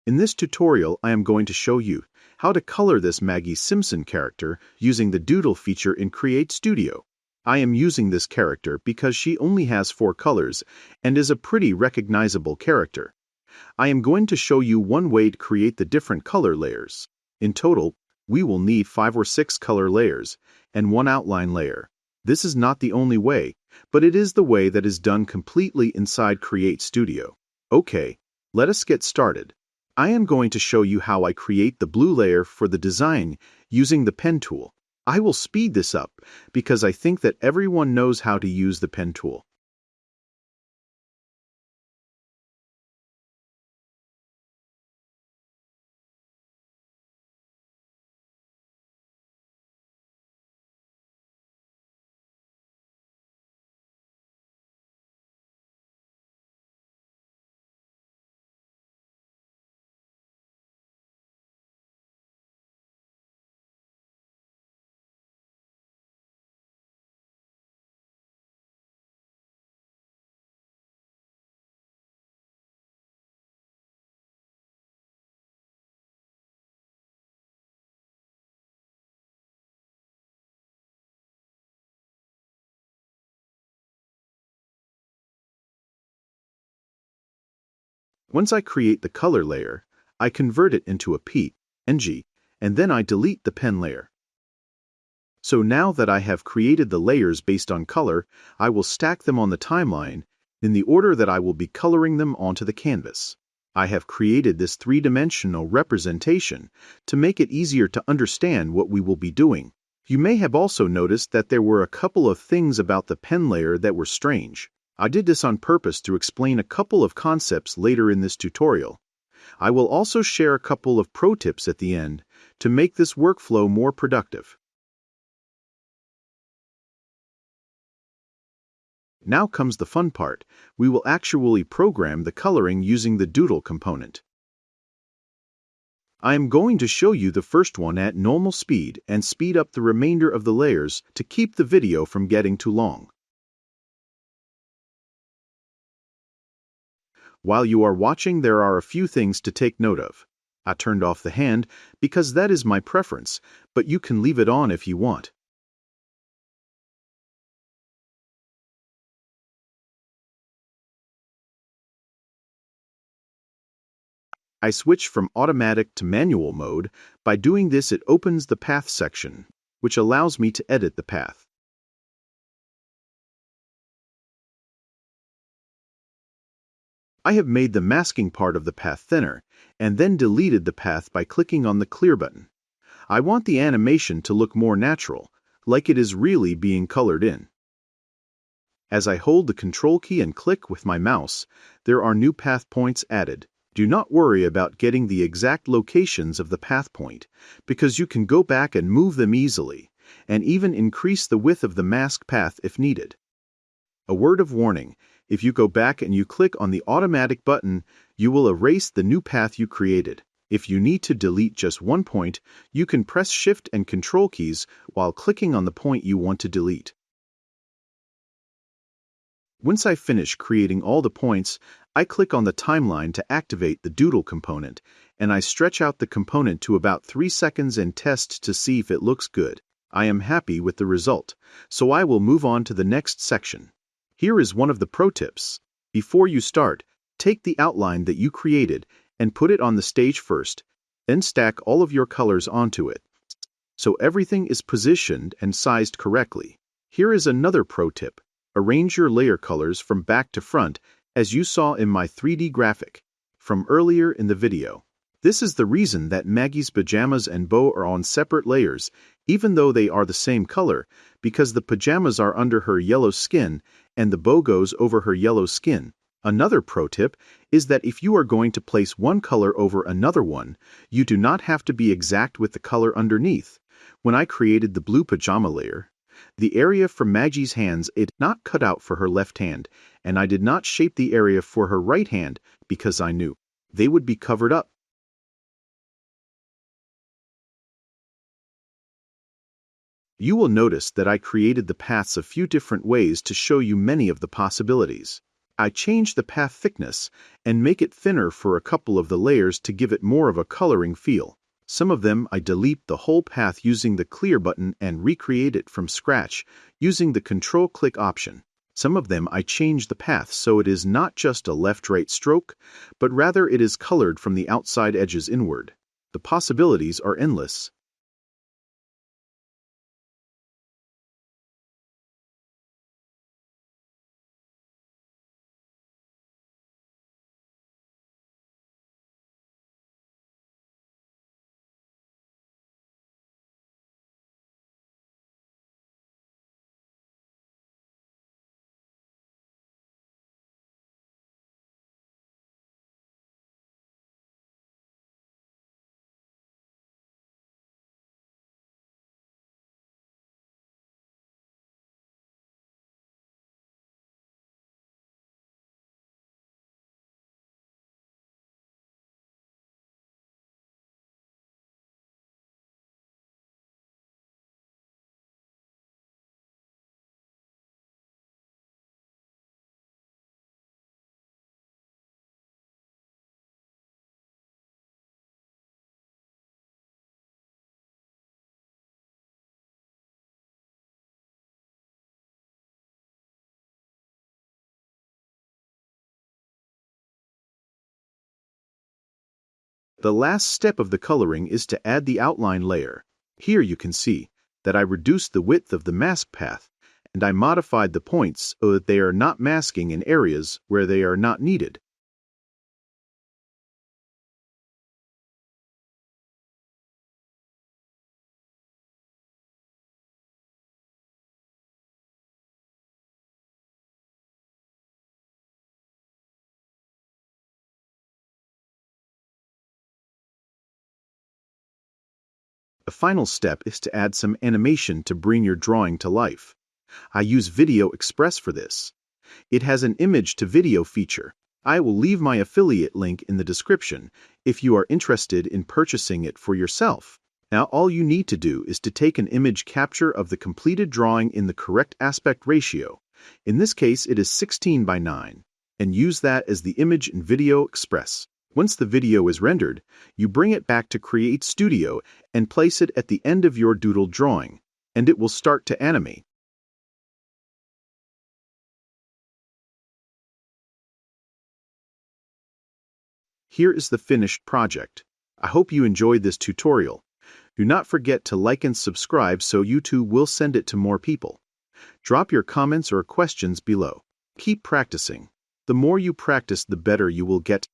In this tutorial, I am going to show you how to color this Maggie Simpson character using the Doodle feature in Create Studio. I am using this character because she only has 4 colors and is a pretty recognizable character. I am going to show you one way to create the different color layers. In total, we will need 5 or 6 color layers and 1 outline layer. This is not the only way, but it is the way that is done completely inside Create Studio. Okay, let us get started. I am going to show you how I create the blue layer for the design using the pen tool. I will speed this up because I think that everyone knows how to use the pen tool. Once I create the color layer, I convert it into a PNG, and then I delete the pen layer. So now that I have created the layers based on color, I will stack them on the timeline in the order that I will be coloring them onto the canvas. I have created this 3-dimensional representation to make it easier to understand what we will be doing. You may have also noticed that there were a couple of things about the pen layer that were strange. I did this on purpose to explain a couple of concepts later in this tutorial. I will also share a couple of pro tips at the end to make this workflow more productive. Now comes the fun part. We will actually program the coloring using the Doodle component. I am going to show you the first one at normal speed and speed up the remainder of the layers to keep the video from getting too long. While you are watching, there are a few things to take note of. I turned off the hand because that is my preference, but you can leave it on if you want. I switch from automatic to manual mode. By doing this, it opens the path section, which allows me to edit the path. I have made the masking part of the path thinner, and then deleted the path by clicking on the clear button. I want the animation to look more natural, like it is really being colored in. As I hold the Control key and click with my mouse, there are new path points added. Do not worry about getting the exact locations of the path point, because you can go back and move them easily, and even increase the width of the mask path if needed. A word of warning: if you go back and you click on the automatic button, you will erase the new path you created. If you need to delete just one point, you can press Shift and Control keys while clicking on the point you want to delete. Once I finish creating all the points, I click on the timeline to activate the Doodle component, and I stretch out the component to about 3 seconds and test to see if it looks good. I am happy with the result, so I will move on to the next section. Here is one of the pro tips. Before you start, take the outline that you created and put it on the stage first, then stack all of your colors onto it, so everything is positioned and sized correctly. Here is another pro tip. Arrange your layer colors from back to front, as you saw in my 3D graphic from earlier in the video. This is the reason that Maggie's pajamas and bow are on separate layers, even though they are the same color, because the pajamas are under her yellow skin and the bow goes over her yellow skin. Another pro tip is that if you are going to place one color over another one, you do not have to be exact with the color underneath. When I created the blue pajama layer, the area for Maggie's hands is not cut out for her left hand, and I did not shape the area for her right hand because I knew they would be covered up. You will notice that I created the paths a few different ways to show you many of the possibilities. I change the path thickness and make it thinner for a couple of the layers to give it more of a coloring feel. Some of them I delete the whole path using the clear button and recreate it from scratch using the control-click option. Some of them I change the path so it is not just a left-right stroke, but rather it is colored from the outside edges inward. The possibilities are endless. The last step of the coloring is to add the outline layer. Here you can see that I reduced the width of the mask path, and I modified the points so that they are not masking in areas where they are not needed. The final step is to add some animation to bring your drawing to life. I use Video Express for this. It has an image-to-video feature. I will leave my affiliate link in the description if you are interested in purchasing it for yourself. Now all you need to do is to take an image capture of the completed drawing in the correct aspect ratio. In this case it is 16 by 9, and use that as the image in Video Express. Once the video is rendered, you bring it back to Create Studio and place it at the end of your Doodle drawing, and it will start to animate. Here is the finished project. I hope you enjoyed this tutorial. Do not forget to like and subscribe so YouTube will send it to more people. Drop your comments or questions below. Keep practicing. The more you practice, the better you will get.